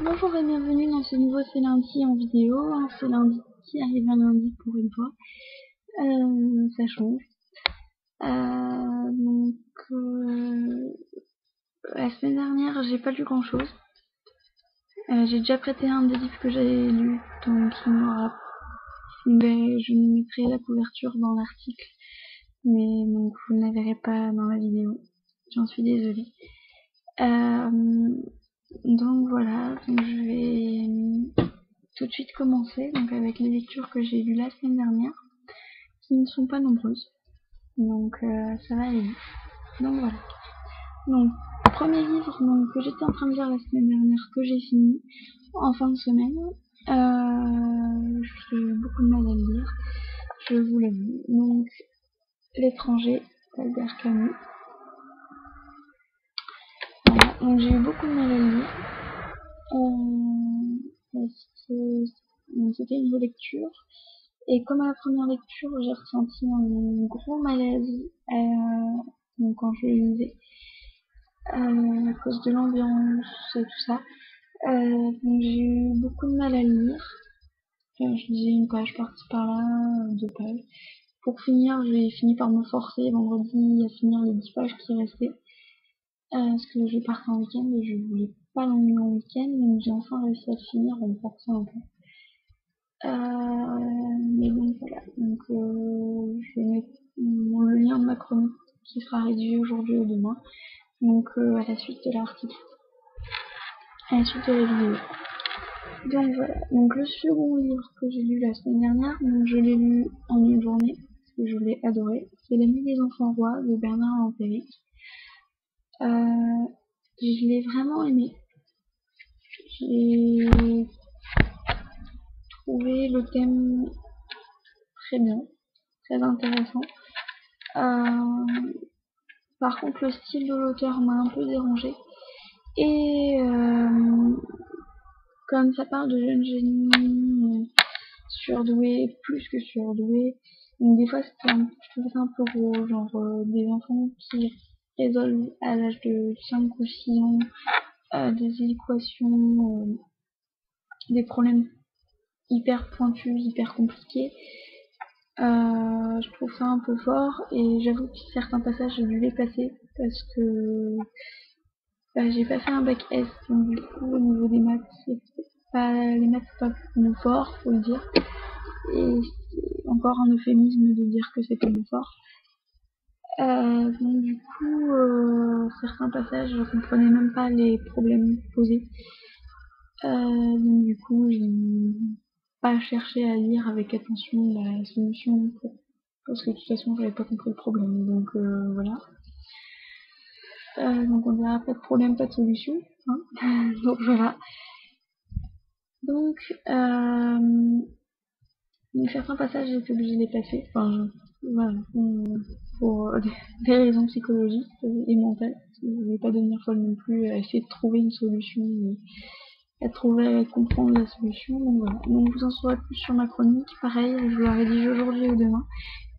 Bonjour et bienvenue dans ce nouveau C'est lundi en vidéo. C'est lundi qui arrive un lundi pour une fois. Ça change. La semaine dernière, j'ai pas lu grand chose. J'ai déjà prêté un des livres que j'avais lu, donc je mettrai la couverture dans l'article, mais donc vous ne la verrez pas dans la vidéo. J'en suis désolée. Donc voilà, donc je vais tout de suite commencer donc avec les lectures que j'ai lues la semaine dernière, qui ne sont pas nombreuses, donc ça va aller vite. Donc voilà. Donc premier livre que j'étais en train de lire la semaine dernière, que j'ai fini en fin de semaine. J'ai eu beaucoup de mal à le lire, je vous l'avoue. Donc L'étranger d'Albert Camus. Voilà. Donc j'ai eu beaucoup de mal à le lire. Parce que c'était une relecture. Et comme à la première lecture, j'ai ressenti un gros malaise donc quand je le lisais, à cause de l'ambiance et tout ça. Donc j'ai eu beaucoup de mal à le lire. Je lisais une page par-ci par-là, 2 pages. Pour finir, j'ai fini par me forcer vendredi à finir les 10 pages qui restaient. Parce que je partais en week-end et je voulais pas l'emmener en week-end, donc j'ai enfin réussi à le finir en me forçant un peu. Mais donc voilà, donc je vais mettre le lien de ma chronique qui sera rédigé aujourd'hui ou demain, donc à la suite de l'article, à la suite de la vidéo. Donc voilà, donc le second livre que j'ai lu la semaine dernière, donc je l'ai lu en une journée, parce que je l'ai adoré, c'est L'Ami des enfants rois de Bernard Lampérique. Je l'ai vraiment aimé. J'ai trouvé le thème très bien, très intéressant. Par contre, le style de l'auteur m'a un peu dérangé. Et comme ça parle de jeunes génies surdoués, plus que surdoués, donc des fois je trouvais ça un peu gros, genre des enfants qui résolvent à l'âge de 5 ou 6 ans des équations, des problèmes hyper pointus, hyper compliqués. Je trouve ça un peu fort et j'avoue que certains passages j'ai dû les passer parce que j'ai pas fait un bac S, donc du coup au niveau des maths les maths c'est pas mon fort, faut le dire, et c'est encore un euphémisme de dire que c'est pas mon fort. Donc du coup certains passages je comprenais même pas les problèmes posés, donc du coup j'ai pas cherché à lire avec attention la solution parce que de toute façon j'avais pas compris le problème, donc voilà. Donc on dira pas de problème, pas de solution, hein. Donc voilà. Donc certains passages j'ai été obligée de les passer, voilà, pour des raisons psychologiques et mentales. Je ne vais pas devenir folle non plus à essayer de trouver une solution, à comprendre la solution. Donc voilà. Donc vous en saurez plus sur ma chronique. Pareil, je la rédige aujourd'hui ou demain.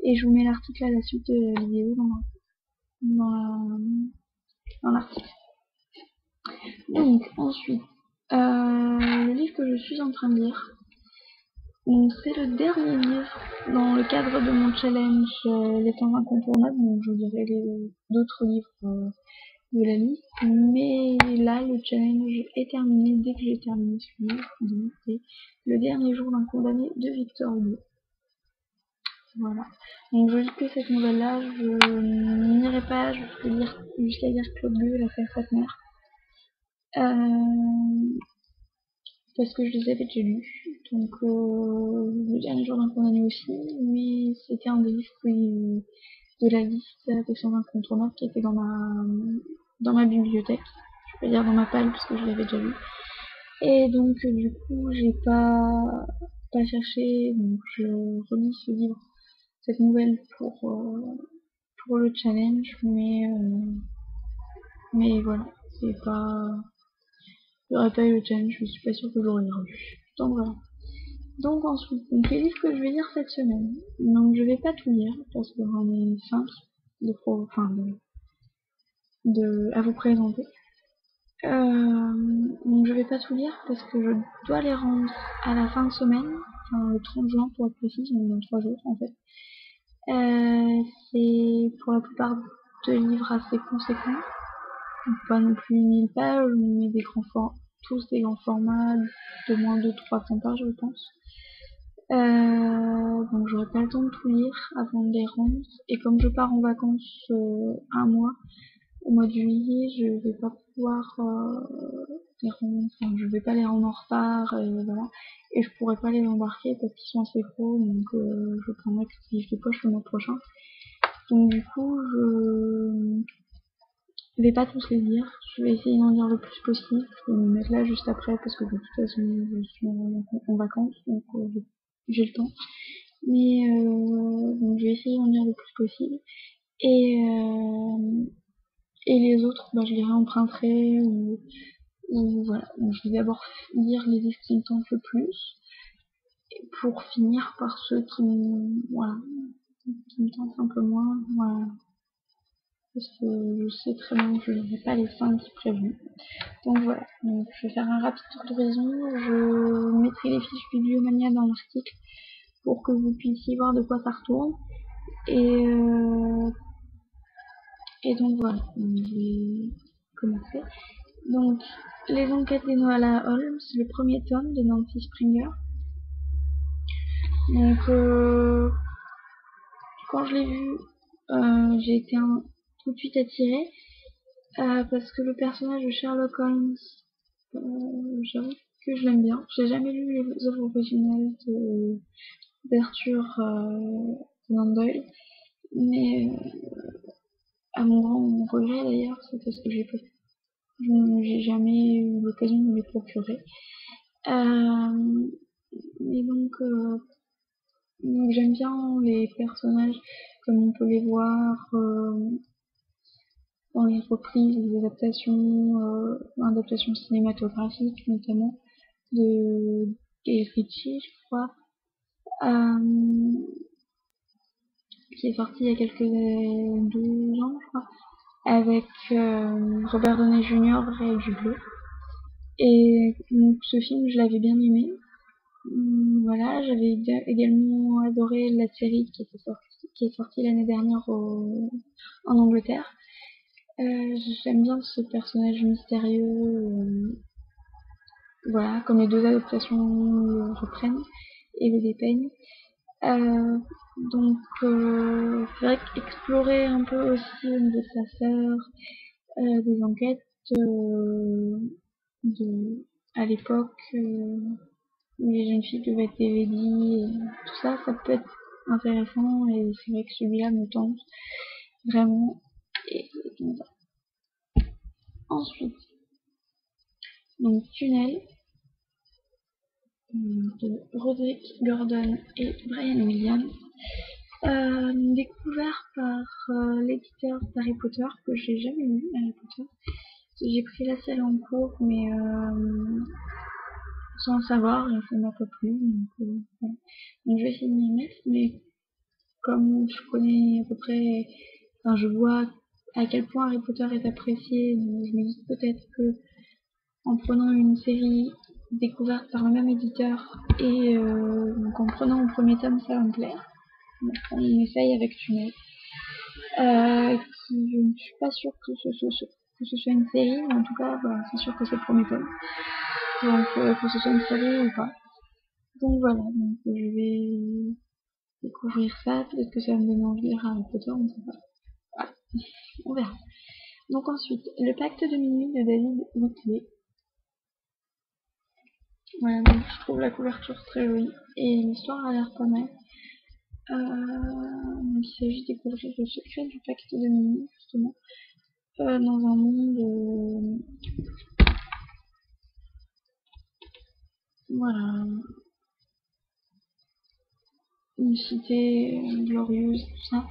Et je vous mets l'article à la suite de la vidéo dans l'article. Donc ensuite, le livre que je suis en train de lire, c'est le dernier livre dans le cadre de mon challenge Les temps incontournables, donc je dirais d'autres livres de la liste, mais là le challenge est terminé dès que j'ai terminé ce livre, donc c'est Le dernier jour d'un condamné de Victor Hugo. Voilà. Donc je dis que cette nouvelle-là, je n'irai pas jusqu'à lire Claude Gueux, l'affaire Fatmer. Parce que je les avais déjà lus. Donc Le dernier jour d'un condamné aussi, mais c'était un des livres de la liste des 100 incontournables qui était dans ma bibliothèque. Je peux dire dans ma palle parce que je l'avais déjà lu. Et donc du coup j'ai pas cherché, donc je relis ce livre, cette nouvelle pour le challenge, mais voilà, c'est pas, j'aurais pas eu le challenge, je suis pas sûre que j'aurais relu. Donc voilà. Donc ensuite, les livres que je vais lire cette semaine, donc je vais pas tout lire parce que j'en ai 5 à vous présenter. vais pas tout lire parce que je dois les rendre à la fin de semaine, enfin le 30 juin pour être précis, donc dans 3 jours en fait. C'est pour la plupart de livres assez conséquents, donc pas non plus 1000 pages, mais tous des grands formats de moins de 300 pages je pense. Donc j'aurai pas le temps de tout lire avant de les rendre, et comme je pars en vacances un mois, au mois de juillet, je vais pas pouvoir les rendre, enfin je vais pas les rendre en retard, et voilà, et je pourrais pas les embarquer parce qu'ils sont assez gros, donc je prendrai quelques livres de poche le mois prochain. Donc du coup je vais pas tous les lire, je vais essayer d'en lire le plus possible, je vais me mettre là juste après parce que de toute façon je suis en vacances, donc j'ai le temps. Mais donc je vais essayer d'en lire le plus possible. Et les autres, bah, je les réemprunterai ou voilà. Donc je vais d'abord lire les livres qui me tentent le plus pour finir par ceux qui me tentent un peu moins. Voilà. Parce que je sais très bien que je n'aurai pas les 5 prévus. Donc voilà, donc je vais faire un rapide tour d'horizon. Je mettrai les fiches Bibliomania dans l'article pour que vous puissiez voir de quoi ça retourne. Et donc voilà, je vais commencer. Donc, les enquêtes des Noala Holmes, le premier tome de Nancy Springer. Donc, quand je l'ai vu, j'ai été tout de suite attirée parce que le personnage de Sherlock Holmes, j'avoue que je l'aime bien. J'ai jamais lu les œuvres originales d'Arthur Conan Doyle, mais à mon grand regret d'ailleurs, c'est parce que j'ai jamais eu l'occasion de me les procurer. Et donc j'aime bien les personnages comme on peut les voir dans les reprises, les adaptations cinématographiques notamment de Guy Ritchie, je crois, qui est sorti il y a quelques 12 ans, je crois, avec Robert Downey Jr. et Jude Law. Et donc ce film, je l'avais bien aimé. Voilà, j'avais également adoré la série qui est sortie l'année dernière en Angleterre. J'aime bien ce personnage mystérieux, voilà, comme les deux adaptations le reprennent et le dépeignent. Donc c'est vrai qu'explorer un peu aussi au niveau de sa sœur, des enquêtes à l'époque où les jeunes filles devaient être des ladies, tout ça, ça peut être intéressant, et c'est vrai que celui-là me tente vraiment. Et donc, ensuite, donc Tunnel de Roderick Gordon et Brian Williams, découvert par l'éditeur d'Harry Potter, que j'ai jamais lu Harry Potter. J'ai pris la série en cours, mais sans le savoir, et ça m'a pas plu. Donc je vais essayer de m'y mettre, mais comme je connais à peu près, enfin je vois à quel point Harry Potter est apprécié, donc je me dis peut-être que en prenant une série découverte par le même éditeur et donc en prenant le premier tome, ça va me plaire. Donc on essaye avec Tunnel, qui je ne suis pas sûre que ce soit une série, mais en tout cas c'est sûr que c'est le premier tome, donc que ce soit une série ou pas. Donc voilà, donc je vais découvrir ça, peut-être que ça va me donner envie de lire Harry Potter, on ne sait pas. Voilà. On verra. Donc ensuite, Le Pacte de minuit de David Whitley. Voilà, donc je trouve la couverture très jolie et l'histoire a l'air pas mal. Donc il s'agit de découvrir le secret du Pacte de minuit, justement, dans un monde, voilà, une cité glorieuse, tout ça.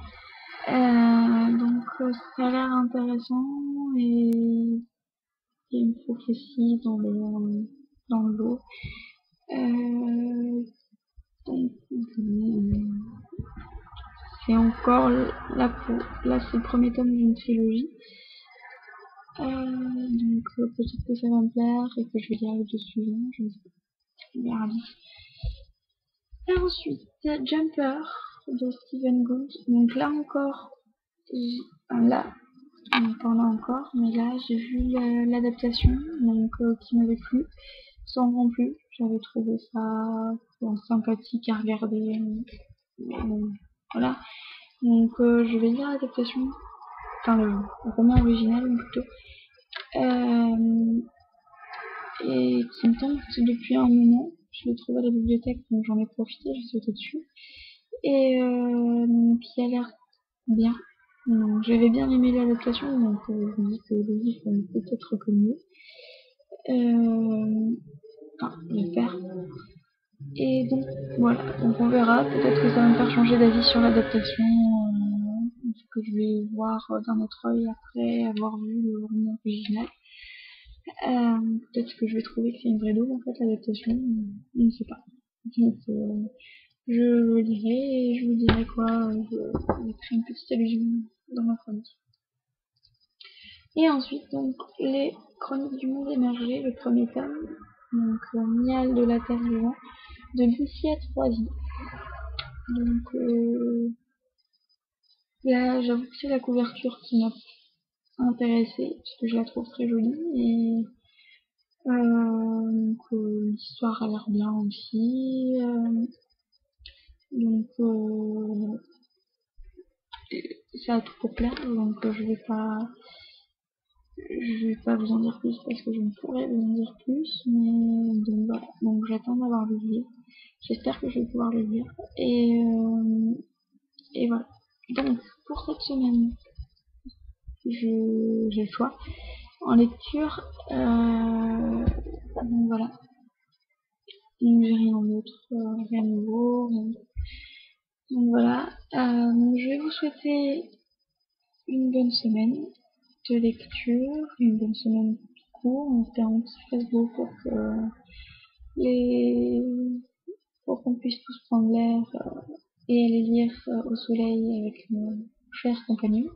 Donc ça a l'air intéressant, et il y a une prophétie dans le lot. Donc c'est encore là c'est le premier tome d'une trilogie. Donc peut-être que ça va me plaire et que je vais lire le deux suivant, je sais pas. On verra bien. Et ensuite, Jumper de Steven Gould. Donc là encore, là, pas là encore, mais là j'ai vu l'adaptation, donc qui m'avait plu, sans non plus. J'avais trouvé ça sympathique à regarder. Voilà. Donc je vais lire l'adaptation, enfin le roman original plutôt, et qui me tente depuis un moment. Je l'ai trouvé à la bibliothèque, donc j'en ai profité, j'ai sauté dessus. Et qui a l'air bien. Donc, j'avais bien aimé l'adaptation, donc je me dis que le livre est peut-être que mieux. Enfin, j'espère. Et donc voilà, donc on verra, peut-être que ça va me faire changer d'avis sur l'adaptation, que je vais voir d'un autre œil après avoir vu le roman original. Peut-être que je vais trouver que c'est une vraie daube en fait l'adaptation, je ne sais pas. Donc je le lirai et je vous dirai quoi, je mettrai une petite allusion dans ma chronique. Et ensuite donc les chroniques du monde émergé, le premier tome, donc Mial de la Terre vivante, de Lucia Troisi. Donc là j'avoue que c'est la couverture qui m'a intéressée, parce que je la trouve très jolie, et donc l'histoire a l'air bien aussi, donc ça a tout pour plaire, donc je vais pas vous en dire plus parce que je ne pourrais vous en dire plus, mais donc voilà, donc j'attends d'avoir le livre, j'espère que je vais pouvoir le lire, et voilà. Donc pour cette semaine, j'ai le choix en lecture, donc voilà, donc j'ai rien d'autre, rien de nouveau, rien de... Donc voilà, je vais vous souhaiter une bonne semaine de lecture, une bonne semaine tout court, en espérant que ça fasse beau les... pour qu'on puisse tous prendre l'air et aller lire au soleil avec nos chers compagnons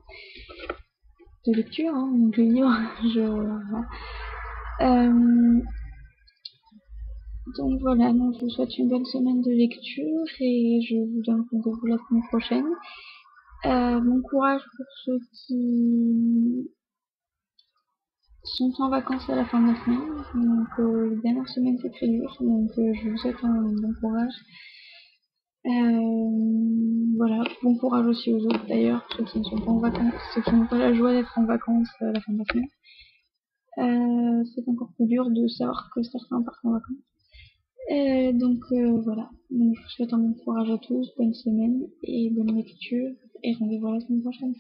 de lecture, hein, donc le livre, voilà. Donc voilà, donc je vous souhaite une bonne semaine de lecture et je vous donne rendez-vous la semaine prochaine. Bon courage pour ceux qui sont en vacances à la fin de la semaine. Donc les dernières semaines c'est très dur, donc je vous souhaite un bon courage. Voilà, bon courage aussi aux autres d'ailleurs, ceux qui ne sont pas en vacances, ceux qui n'ont pas la joie d'être en vacances à la fin de la semaine. C'est encore plus dur de savoir que certains partent en vacances. Donc voilà, donc je vous souhaite un bon courage à tous, bonne semaine et bonne lecture et rendez-vous la semaine prochaine.